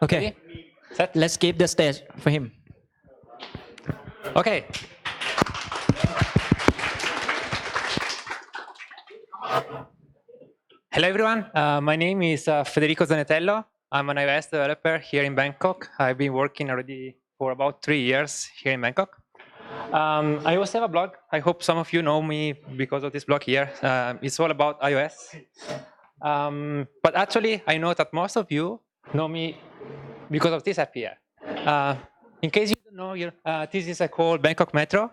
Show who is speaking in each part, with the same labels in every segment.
Speaker 1: Okay.
Speaker 2: Set.
Speaker 1: Let's give the stage for him.
Speaker 2: Okay. Hello, everyone. My name is Federico Zanetello. I'm an iOS developer here in Bangkok. I've been working already for about 3 years here in Bangkok. I also have a blog. I hope some of you know me because of this blog here. It's all about iOS. But actually, I know that most of you know me because of this app here. In case you don't know, this is called Bangkok Metro,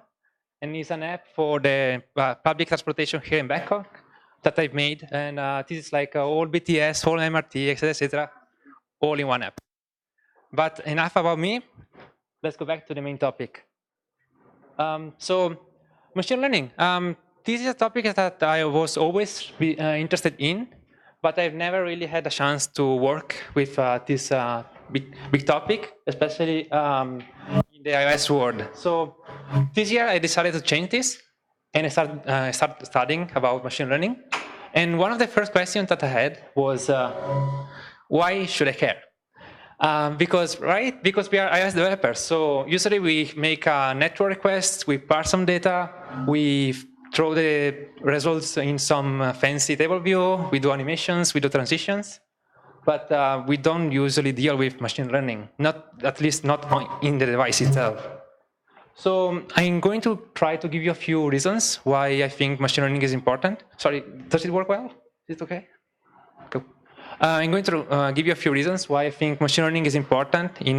Speaker 2: and it's an app for the public transportation here in Bangkok that I've made. And this is like all BTS, all MRT, etc., all in one app. But enough about me. Let's go back to the main topic. So machine learning. This is a topic that I was always interested in, but I've never really had a chance to work with this big topic, especially in the iOS world. So this year I decided to change this, and I started studying about machine learning. And one of the first questions that I had was, why should I care? Because we are iOS developers, so usually we make a network request, we parse some data, we throw the results in some fancy table view, we do animations, we do transitions, but we don't usually deal with machine learning, at least not in the device itself. So I'm going to try to give you a few reasons why I think machine learning is important. Sorry, does it work well? Is it okay? Cool. I'm going to give you a few reasons why I think machine learning is important in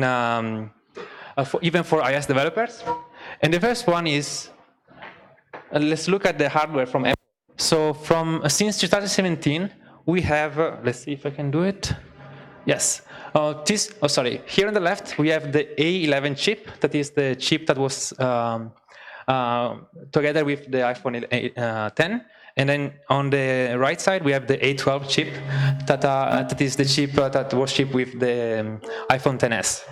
Speaker 2: even for iOS developers. And the first one is, let's look at the hardware from Apple. So since 2017, we have, let's see if I can do it. Yes. Here on the left, we have the A11 chip. That is the chip that was together with the iPhone 10. And then on the right side, we have the A12 chip. That is the chip that was shipped with the iPhone 10s.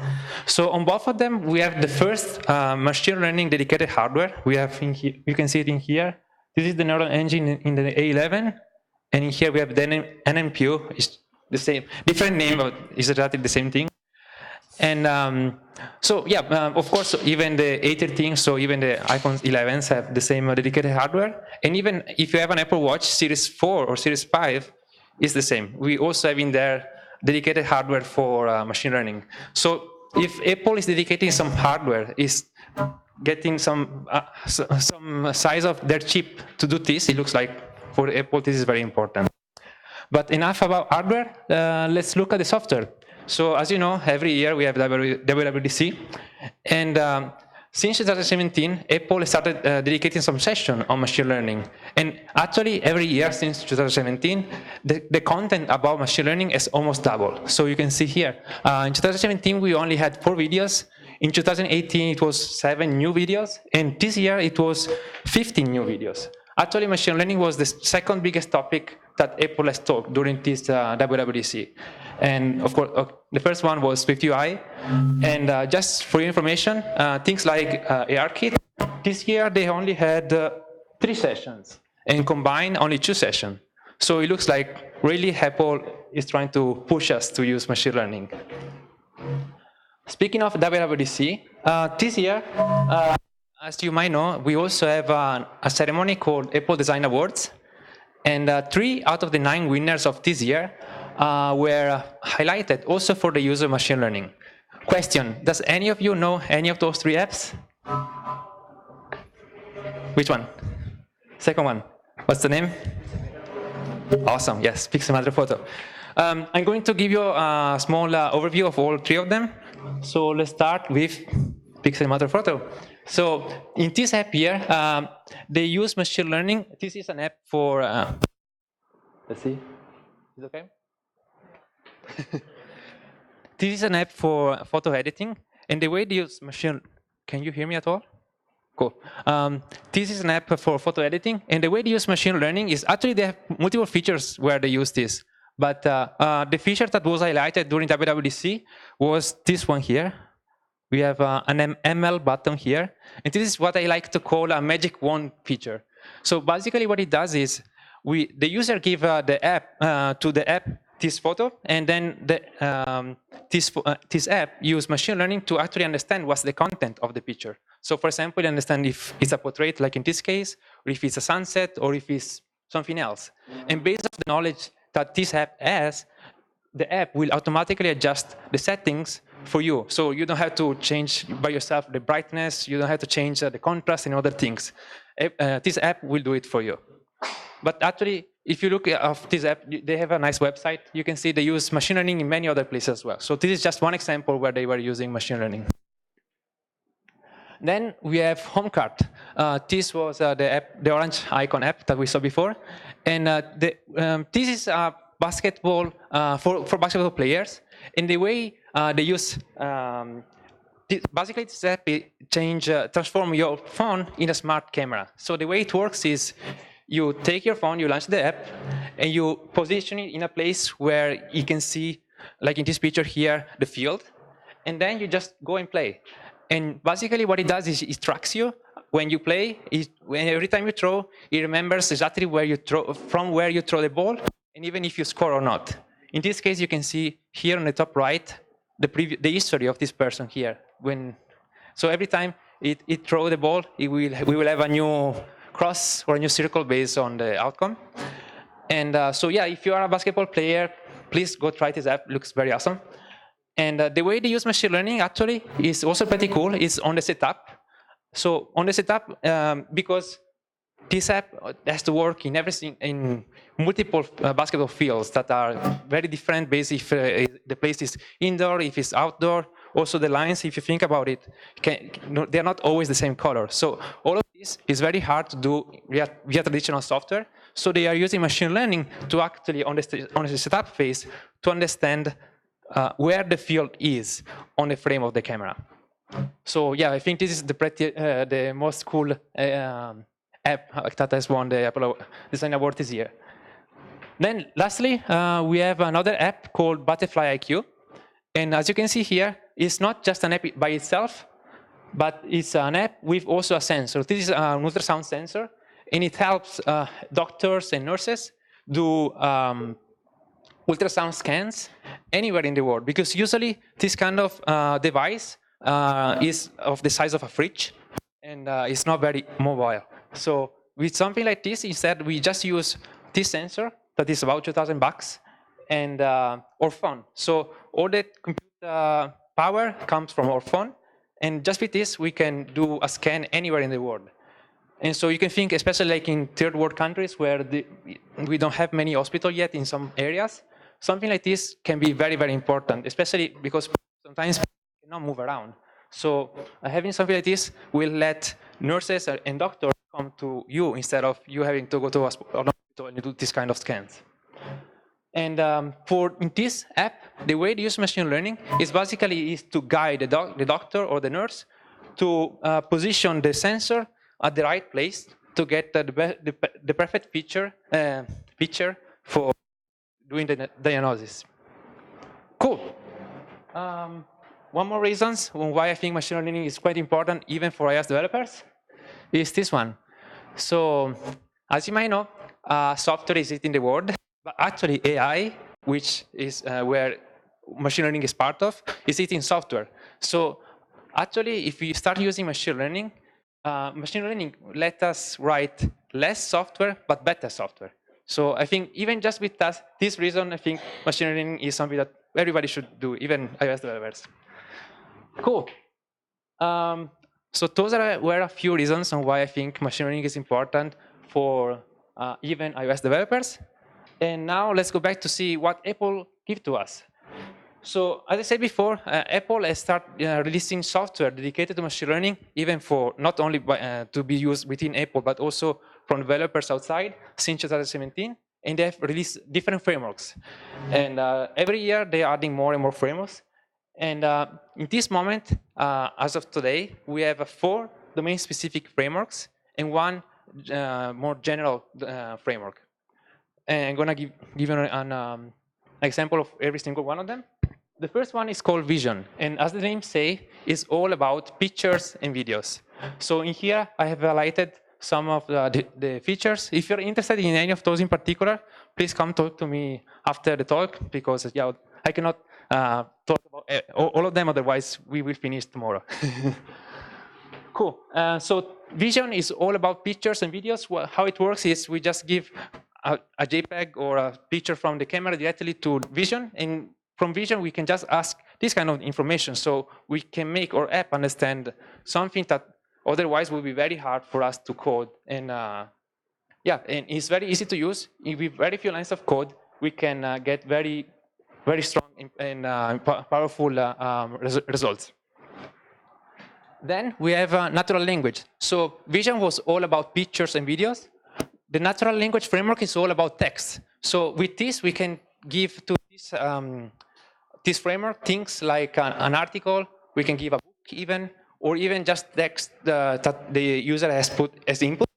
Speaker 2: So on both of them, we have the first machine learning dedicated hardware. We have you can see it in here. This is the neural engine in the A11. And in here, we have the NMPU. It's the same, different name, but it's exactly the same thing. And of course, even the A13, so even the iPhone 11s have the same dedicated hardware. And even if you have an Apple Watch Series 4 or Series 5, it's the same. We also have in there dedicated hardware for machine learning. So if Apple is dedicating some hardware, is getting some size of their chip to do this, it looks like for Apple this is very important. But enough about hardware, let's look at the software. So as you know, every year we have WWDC, and since 2017, Apple started dedicating some session on machine learning. And actually, every year since 2017, the content about machine learning has almost doubled. So you can see here, in 2017, we only had 4 videos. In 2018, it was 7 new videos. And this year, it was 15 new videos. Actually, machine learning was the second biggest topic that Apple has talked during this WWDC. And of course, the first one was Swift UI. And just for your information, things like ARKit, this year they only had 3 sessions, and combined only 2 sessions. So it looks like really Apple is trying to push us to use machine learning. Speaking of WWDC, this year, as you might know, we also have a ceremony called Apple Design Awards. And 3 out of the 9 winners of this year were highlighted also for the use of machine learning. Question, does any of you know any of those 3 apps? Which one? Second one. What's the name? Awesome, yes, Pics A Photo. I'm going to give you a small overview of all 3 of them. So let's start with Pics A Photo. So in this app here, they use machine learning. This is an app for, let's see, is it okay? This is an app for photo editing. And the way they use can you hear me at all? Cool. This is an app for photo editing. And the way they use machine learning is actually they have multiple features where they use this. But the feature that was highlighted during WWDC was this one here. We have an ML button here, and this is what I like to call a magic wand feature. So basically what it does is, the user give the app this photo, and then this app use machine learning to actually understand what's the content of the picture. So for example, you understand if it's a portrait, like in this case, or if it's a sunset, or if it's something else. And based on the knowledge that this app has, the app will automatically adjust the settings for you. So you don't have to change by yourself the brightness, you don't have to change the contrast and other things. This app will do it for you. But actually, if you look at this app, they have a nice website. You can see they use machine learning in many other places as well. So this is just one example where they were using machine learning. Then we have Homecard. This was the app, the orange icon app that we saw before. And this is a basketball for basketball players. And the way they use, basically this app transform your phone in a smart camera. So the way it works is you take your phone, you launch the app, and you position it in a place where you can see, like in this picture here, the field. And then you just go and play. And basically what it does is it tracks you when you play. Every time you throw, it remembers exactly where you throw, from where you throw the ball, and even if you score or not. In this case, you can see here on the top right, the history of this person here. So every time it throws the ball, we will have a new cross or a new circle based on the outcome. And so yeah, if you are a basketball player, please go try this app. It looks very awesome. And the way they use machine learning actually is also pretty cool. It's on the setup. So on the setup, because this app has to work in everything, in multiple basketball fields that are very different based if the place is indoor, if it's outdoor. Also the lines, if you think about it, they're not always the same color. So all of this is very hard to do via traditional software. So they are using machine learning to actually, on the setup phase, to understand where the field is on the frame of the camera. So yeah, I think this is the most cool app that has won the Apple Design Award this year. Then lastly, we have another app called ButterflyIQ. And as you can see here, it's not just an app by itself, but it's an app with also a sensor. This is an ultrasound sensor, and it helps doctors and nurses do ultrasound scans anywhere in the world, because usually this kind of device is of the size of a fridge, and it's not very mobile. So with something like this, instead we just use this sensor that is about $2,000 and our phone. So all the computer power comes from our phone, and just with this we can do a scan anywhere in the world. And so you can think, especially like in third world countries where we don't have many hospitals yet in some areas, something like this can be very, very important, especially because sometimes people cannot move around. So having something like this will let nurses and doctors come to you instead of you having to go to a hospital and do this kind of scans. And in this app, the way they use machine learning is basically to guide the doctor or the nurse to position the sensor at the right place to get the perfect picture for doing the diagnosis. Cool. One more reason why I think machine learning is quite important even for iOS developers is this one. So as you might know, software is eating the world, but actually AI, which is where machine learning is part of, is eating software. So actually, if we start using machine learning let us write less software, but better software. So I think even just with this reason, I think machine learning is something that everybody should do, even iOS developers. Cool. So those were a few reasons on why I think machine learning is important for even iOS developers. And now let's go back to see what Apple gives to us. So as I said before, Apple has started releasing software dedicated to machine learning, even for not only to be used within Apple, but also from developers outside since 2017. And they have released different frameworks. And every year they are adding more and more frameworks. And in this moment, as of today, we have 4 domain-specific frameworks and 1 more general framework. And I'm going to give you an example of every single one of them. The first one is called Vision, and as the name say, it's all about pictures and videos. So in here, I have highlighted some of the features. If you're interested in any of those in particular, please come talk to me after the talk, because yeah, I cannot talk about all of them, otherwise we will finish tomorrow. Cool. So Vision is all about pictures and videos. Well, how it works is we just give a JPEG or a picture from the camera directly to Vision, and from Vision we can just ask this kind of information, so we can make our app understand something that otherwise would be very hard for us to code. And yeah, and it's very easy to use. With very few lines of code, we can get very strong and powerful results. Then we have natural language. So Vision was all about pictures and videos. The natural language framework is all about text. So with this, we can give to this framework things like an article, we can give a book even, or even just text that the user has put as input.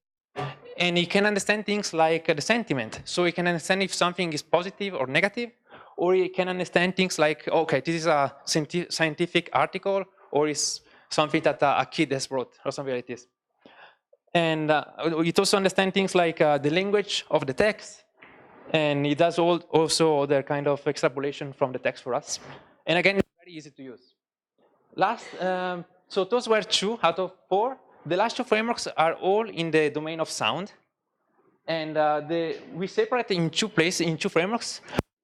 Speaker 2: And it can understand things like the sentiment. So it can understand if something is positive or negative, or it can understand things like, okay, this is a scientific article, or is something that a kid has wrote, or something like this. And it also understands things like the language of the text, and it does also other kind of extrapolation from the text for us. And again, it's very easy to use. So those were 2 out of 4. The last 2 frameworks are all in the domain of sound. And we separate in 2 places, in 2 frameworks.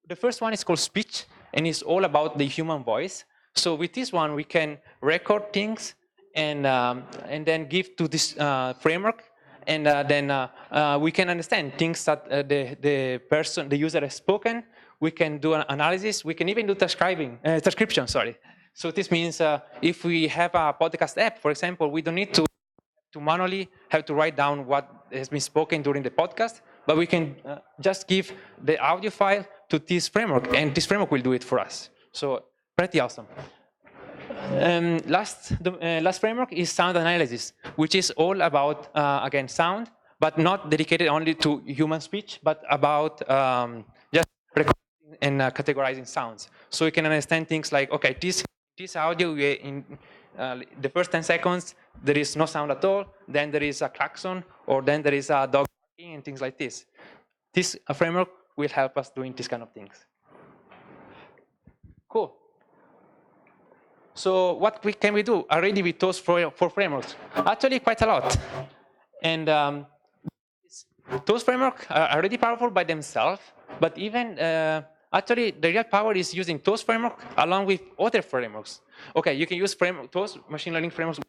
Speaker 2: The first one is called speech, and it's all about the human voice. So with this one, we can record things and then give to this framework, and then we can understand things that the user has spoken. We can do an analysis. We can even do transcription. Sorry. So this means if we have a podcast app, for example, we don't need to manually have to write down what has been spoken during the podcast, but we can just give the audio file to this framework, and this framework will do it for us. So pretty awesome. Last framework is sound analysis, which is all about, again, sound, but not dedicated only to human speech, but about just recording and categorizing sounds. So you can understand things like, okay, this audio, in the first 10 seconds, there is no sound at all, then there is a klaxon, or then there is a dog barking, and things like this. This framework will help us doing these kind of things. Cool. So what can we do already with those 4 frameworks? Actually, quite a lot. And those frameworks are already powerful by themselves, but even actually the real power is using those frameworks along with other frameworks. Okay, you can use those machine learning frameworks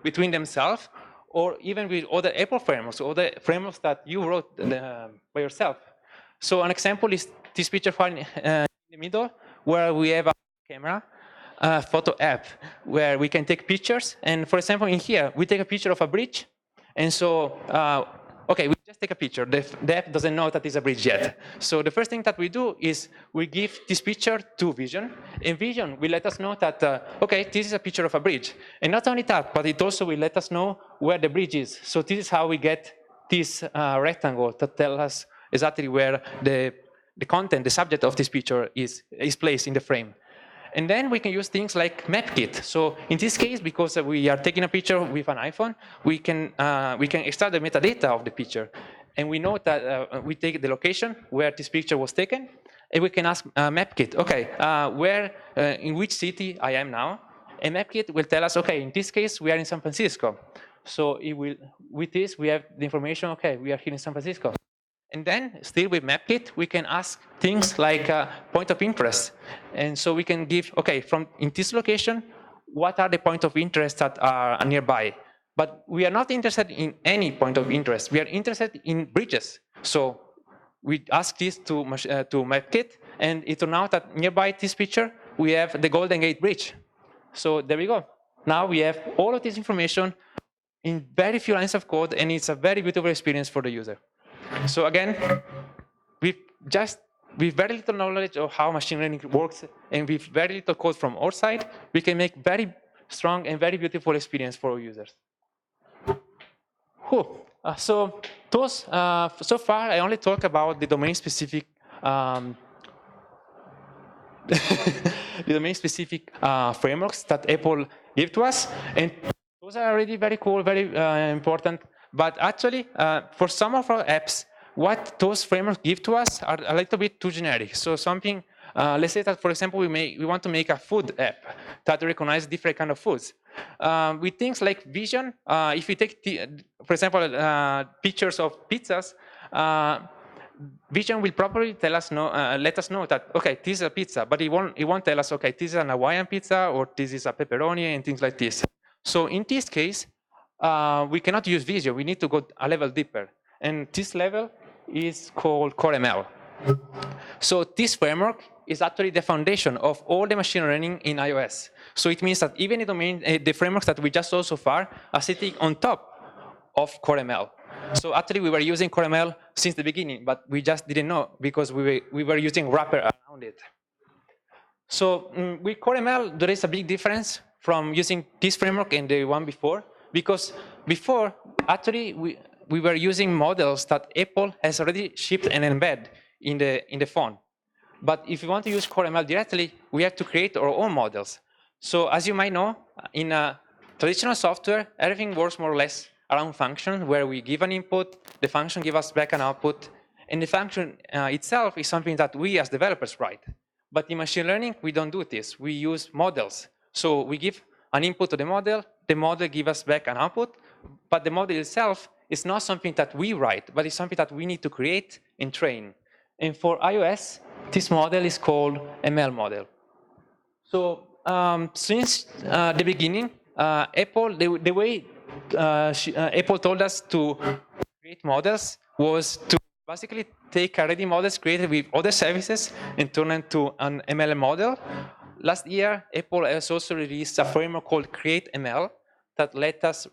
Speaker 2: between themselves, or even with other Apple frameworks, or the frameworks that you wrote by yourself. So an example is this picture file in the middle, where we have a camera photo app, where we can take pictures. And for example, in here, we take a picture of a bridge. And so, okay, we just take a picture. The app doesn't know that it's a bridge yet. So the first thing that we do is we give this picture to Vision. And Vision will let us know that, okay, this is a picture of a bridge. And not only that, but it also will let us know where the bridge is. So this is how we get this rectangle that tells us exactly where the content, the subject of this picture is placed in the frame. And then we can use things like MapKit. So in this case, because we are taking a picture with an iPhone, we can extract the metadata of the picture. And we know that we take the location where this picture was taken, and we can ask MapKit, okay, in which city I am now? And MapKit will tell us, okay, in this case, we are in San Francisco. So with this, we have the information, okay, we are here in San Francisco. And then, still with MapKit, we can ask things like point of interest. And so we can give, okay, in this location, what are the points of interest that are nearby? But we are not interested in any point of interest. We are interested in bridges. So we ask this to MapKit, and it turned out that nearby this picture, we have the Golden Gate Bridge. So there we go. Now we have all of this information in very few lines of code, and it's a very beautiful experience for the user. So again, with very little knowledge of how machine learning works, and with very little code from our side, we can make very strong and very beautiful experience for our users. Cool. So far, I only talk about the domain-specific frameworks that Apple gave to us, and those are already very cool, very important. But actually, for some of our apps, what those frameworks give to us are a little bit too generic. So something, let's say that, for example, we want to make a food app that recognizes different kind of foods. With things like vision, if you take, for example, pictures of pizzas, vision will probably tell us let us know that, okay, this is a pizza, but it won't tell us, okay, this is an Hawaiian pizza or this is a pepperoni and things like this. So in this case, we cannot use vision. We need to go a level deeper, and this level is called CoreML. So this framework is actually the foundation of all the machine learning in iOS. So it means that even the frameworks that we just saw so far are sitting on top of CoreML. So actually we were using CoreML since the beginning, but we just didn't know because we were using wrapper around it. So with CoreML, there is a big difference from using this framework and the one before, because before, actually, we were using models that Apple has already shipped and embed in the phone. But if you want to use CoreML directly, we have to create our own models. So as you might know, in traditional software, everything works more or less around functions, where we give an input, the function gives us back an output, and the function itself is something that we as developers write. But in machine learning, we don't do this. We use models. So we give an input to the model gives us back an output, but the model itself is not something that we write, but it's something that we need to create and train. And for iOS, this model is called ML model. So since the beginning, Apple, the way Apple told us to create models was to basically take already models created with other services and turn them to an ML model. Last year, Apple has also released a framework called CreateML that let us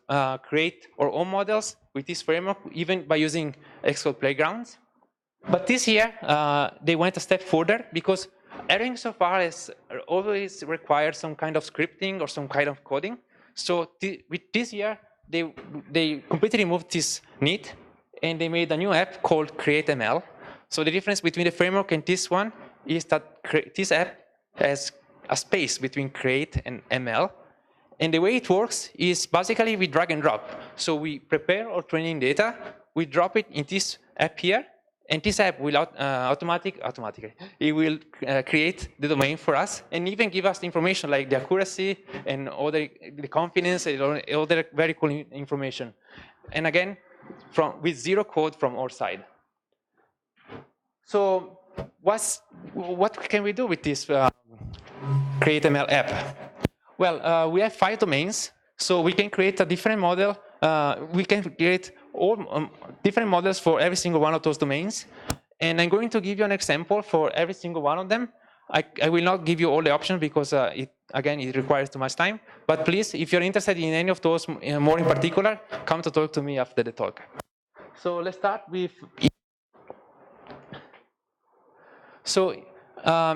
Speaker 2: create our own models with this framework, even by using Xcode Playgrounds. But this year, they went a step further, because everything so far has always required some kind of scripting or some kind of coding. So with this year, they completely removed this need, and they made a new app called CreateML. So the difference between the framework and this one is that this app has a space between create and ML. And the way it works is basically we drag and drop. So we prepare our training data, we drop it in this app here, and this app will automatically, it will create the domain for us and even give us information like the accuracy and the confidence and other very cool information. And again, with zero code from our side. So what can we do with this CreateML app? Well, we have 5 domains, so we can create a different model. We can create all different models for every single one of those domains. And I'm going to give you an example for every single one of them. I will not give you all the options because, again, it requires too much time. But please, if you're interested in any of those more in particular, come to talk to me after the talk. So let's start with. So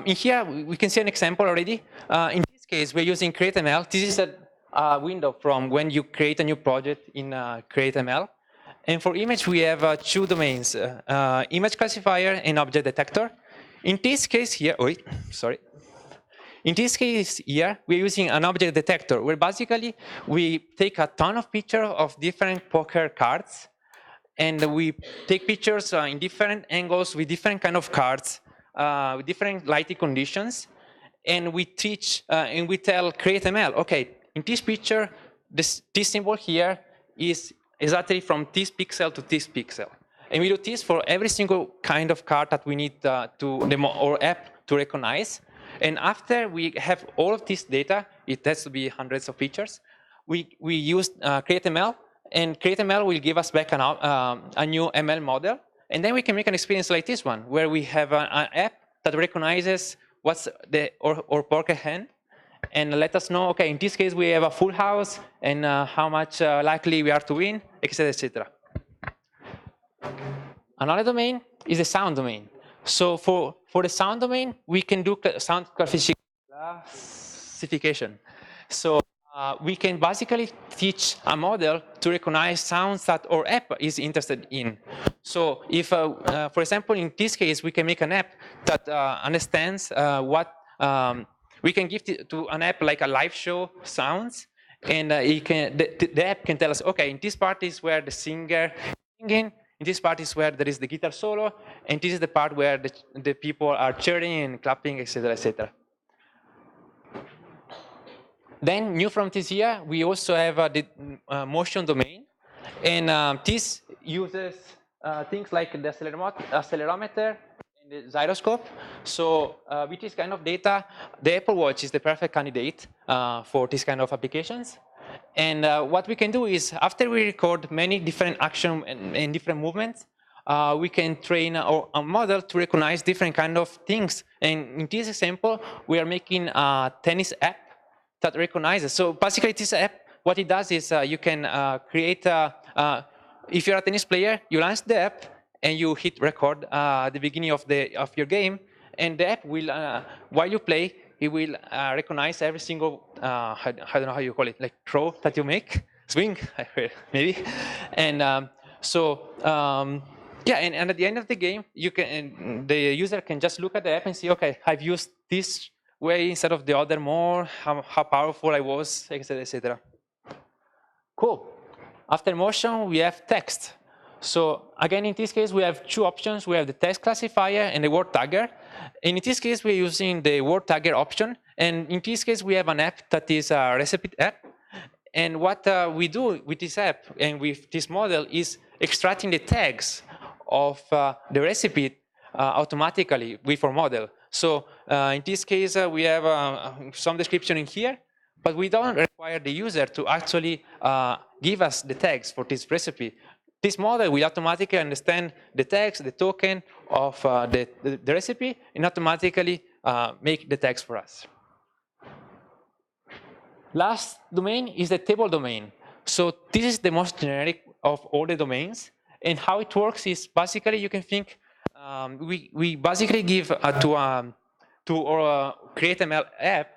Speaker 2: in here, we can see an example already. In this case, we're using CreateML. This is a window from when you create a new project in CreateML. And for image, we have 2 domains, image classifier and object detector. In this case here, In this case here, we're using an object detector, where basically we take a ton of pictures of different poker cards, and we take pictures in different angles with different kind of cards, with different lighting conditions, and we teach and we tell CreateML, okay, in this picture, this symbol here is exactly from this pixel to this pixel. And we do this for every single kind of card that we need our app to recognize. And after we have all of this data, it has to be hundreds of pictures, we use CreateML, and CreateML will give us back a new ML model. And then we can make an experience like this one, where we have an app that recognizes what's our poker hand, and let us know, okay, in this case we have a full house, and how much likely we are to win, etc., etc. Another domain is the sound domain. So for the sound domain, we can do sound classification. So we can basically teach a model to recognize sounds that our app is interested in. So if, for example, in this case, we can make an app that understands what we can give to an app like a live show sounds, and the app can tell us, okay, in this part is where the singer is singing, in this part is where there is the guitar solo, and this is the part where the people are cheering and clapping, etc., etc. Then, new from this year, we also have the motion domain, and this uses things like the accelerometer and the gyroscope. So with this kind of data, the Apple Watch is the perfect candidate for this kind of applications. And what we can do is, after we record many different actions and different movements, we can train a model to recognize different kind of things. And in this example, we are making a tennis app that recognizes. So basically, this app, what it does is you can create, if you're a tennis player, you launch the app and you hit record at the beginning of your game, and the app will, while you play, it will recognize every single, I don't know how you call it, like throw that you make, swing, maybe. And yeah, and at the end of the game, the user can just look at the app and see, okay, I've used this way instead of the other more, how powerful I was, etc., etc. Cool. After motion, we have text. So again, in this case, we have two options. We have the text classifier and the word tagger. And in this case, we're using the word tagger option. And in this case, we have an app that is a recipe app. And what we do with this app and with this model is extracting the tags of the recipe automatically with our model. So in this case, we have some description in here, but we don't require the user to actually give us the tags for this recipe. This model will automatically understand the tags, the token of the recipe, and automatically make the tags for us. Last domain is the table domain. So this is the most generic of all the domains. And how it works is basically you can think, we basically give to our CreateML app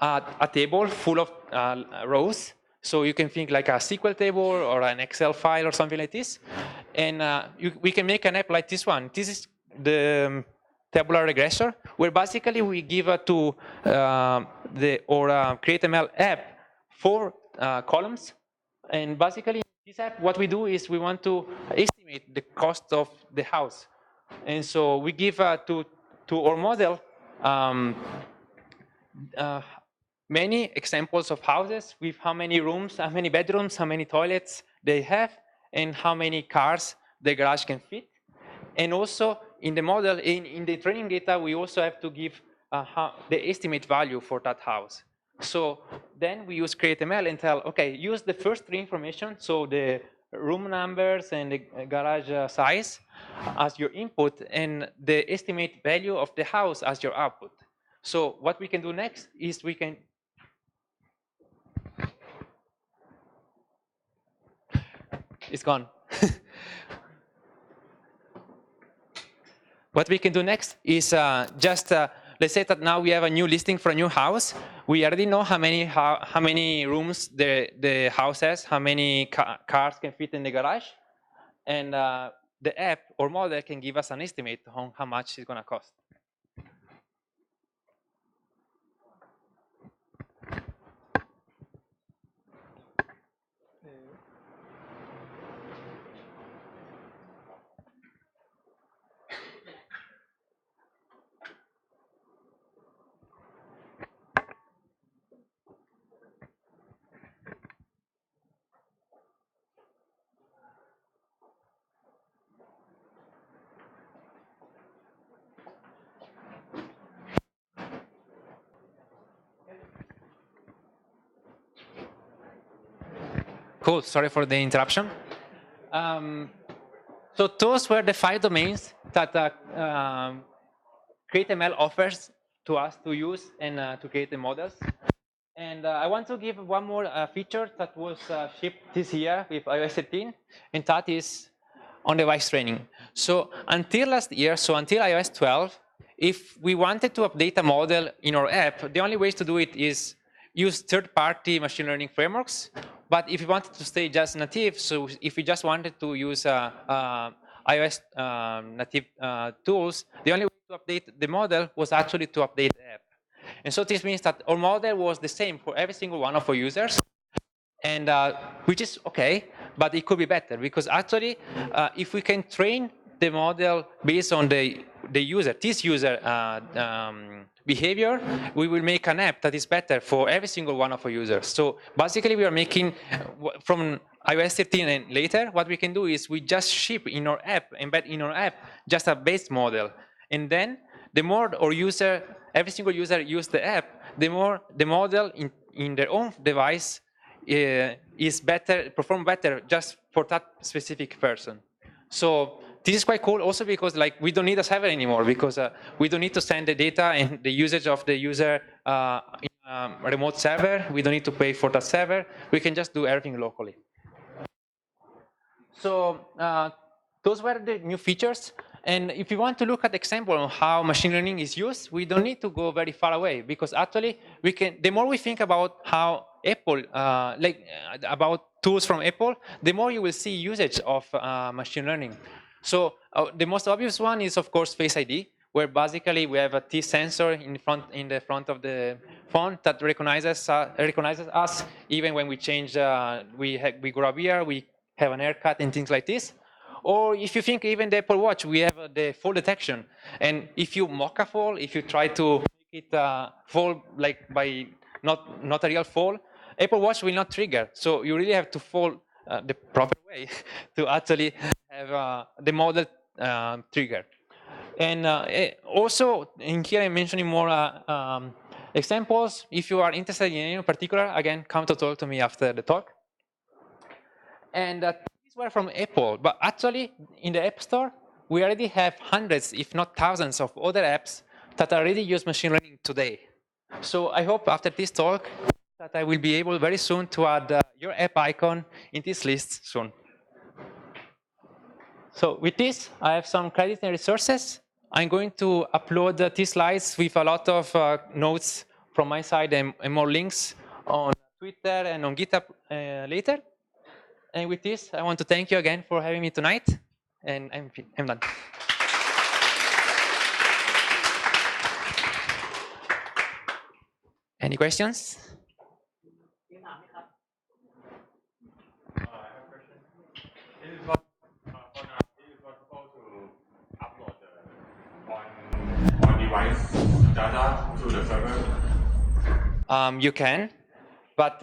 Speaker 2: a table full of rows. So you can think like a SQL table or an Excel file or something like this. And we can make an app like this one. This is the tabular regressor, where basically we give to CreateML app 4 columns. And basically in this app, what we do is we want to estimate the cost of the house. And so we give to our model many examples of houses with how many rooms, how many bedrooms, how many toilets they have, and how many cars the garage can fit. And also in the model, in the training data, we also have to give the estimate value for that house. So then we use CreateML and tell, okay, use the first 3 information, so the room numbers and the garage size as your input, and the estimate value of the house as your output. So what we can do next is we can it's gone. What we can do next is let's say that now we have a new listing for a new house. We already know how many rooms the house has, how many cars can fit in the garage, and the app or model can give us an estimate on how much it's going to cost. Cool, sorry for the interruption. So those were the 5 domains that CreateML offers to us to use and to create the models. And I want to give one more feature that was shipped this year with iOS 13, and that is on-device training. So until last year, so until iOS 12, if we wanted to update a model in our app, the only ways to do it is use third-party machine learning frameworks. But if you wanted to stay just native, so if you just wanted to use iOS native tools, the only way to update the model was actually to update the app. And so this means that our model was the same for every single one of our users. and which is okay, but it could be better because actually, if we can train the model based on the user, this user behavior, we will make an app that is better for every single one of our users. So basically, we are making from iOS 13 and later, what we can do is we just ship in our app, embed in our app, just a base model, and then the more our user, every single user use the app, the more the model in their own device is better, perform better just for that specific person. So this is quite cool also because like we don't need a server anymore because we don't need to send the data and the usage of the user in a remote server. We don't need to pay for that server. We can just do everything locally. So those were the new features. And if you want to look at the example on how machine learning is used, we don't need to go very far away because actually we can. The more we think about how Apple, about tools from Apple, the more you will see usage of machine learning. So the most obvious one is of course Face ID, where basically we have a T sensor in the front of the phone that recognizes us even when we change. We grow a beard, we have an haircut and things like this. Or if you think even the Apple Watch, we have the fall detection. And if you mock a fall, if you try to make it fall like by not a real fall, Apple Watch will not trigger. So you really have to fall the proper way to actually have the model trigger. And also in here I'm mentioning more examples. If you are interested in any particular, again, come to talk to me after the talk. And these were from Apple, but actually in the App Store, we already have hundreds, if not thousands of other apps that already use machine learning today. So I hope after this talk that I will be able very soon to add your app icon in this list soon. So with this, I have some credits and resources. I'm going to upload these slides with a lot of notes from my side and more links on Twitter and on GitHub later. And with this, I want to thank you again for having me tonight, and I'm done. Any questions?
Speaker 1: I have a question. Is it possible to upload the on-device data to the server?
Speaker 2: You can, but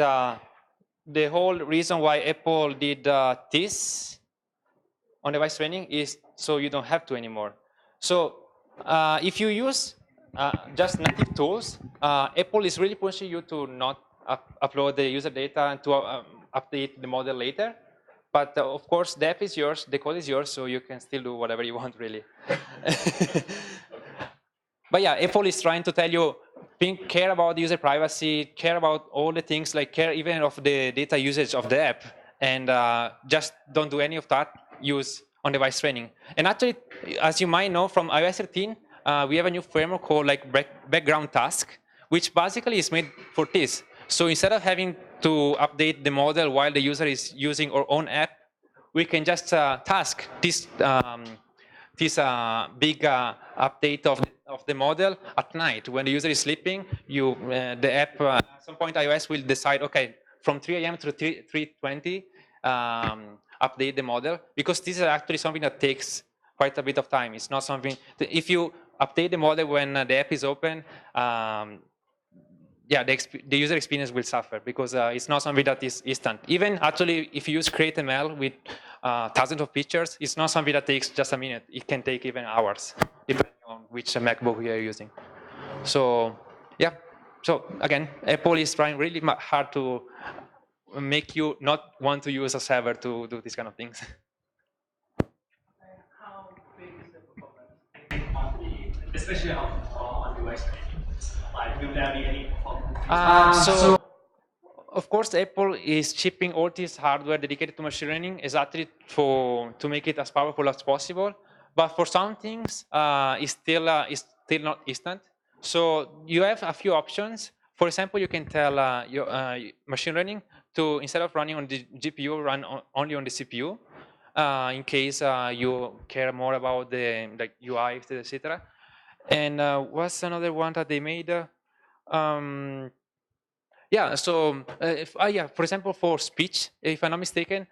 Speaker 2: the whole reason why Apple did this on-device training is so you don't have to anymore. So if you use just native tools, Apple is really pushing you to not upload the user data and to update the model later. But of course, the app is yours, the code is yours, so you can still do whatever you want, really. But yeah, Apple is trying to tell you, care about user privacy, care about all the things, like care even of the data usage of the app, and just don't do any of that. Use on-device training. And actually, as you might know from iOS 13, we have a new framework called like background task, which basically is made for this. So instead of having to update the model while the user is using our own app, we can just task this big update of the model at night when the user is sleeping. The app at some point iOS will decide, okay, from 3 a.m. to 3:20, update the model, because this is actually something that takes quite a bit of time. It's not something that if you update the model when the app is open, yeah, the user experience will suffer because it's not something that is instant. Even actually, if you use CreateML with thousands of pictures, it's not something that takes just a minute. It can take even hours, depending on which MacBook you are using. So, yeah. So again, Apple is trying really hard to make you not want to use a server to do these kind of things.
Speaker 3: How big is the performance especially on device? Like, will there be any performance?
Speaker 2: So, of course, Apple is shipping all this hardware dedicated to machine learning exactly to make it as powerful as possible. But for some things, it's still not instant. So you have a few options. For example, you can tell your machine learning to, instead of running on the GPU, run only on the CPU, in case you care more about the UI, etc. And what's another one that they made? Yeah, so for example, for speech, if I'm not mistaken,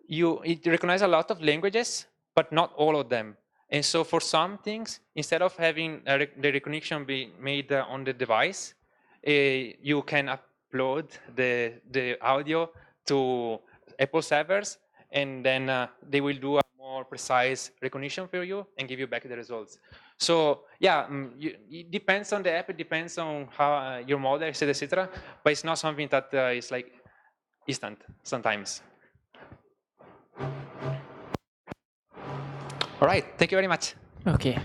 Speaker 2: it recognizes a lot of languages, but not all of them. And so for some things, instead of having the recognition be made on the device, you can upload the audio to Apple servers, and then they will do a more precise recognition for you and give you back the results. So yeah, it depends on the app. It depends on how your model, etc., etc. But it's not something that is like instant sometimes. All right. Thank you very much.
Speaker 4: Okay.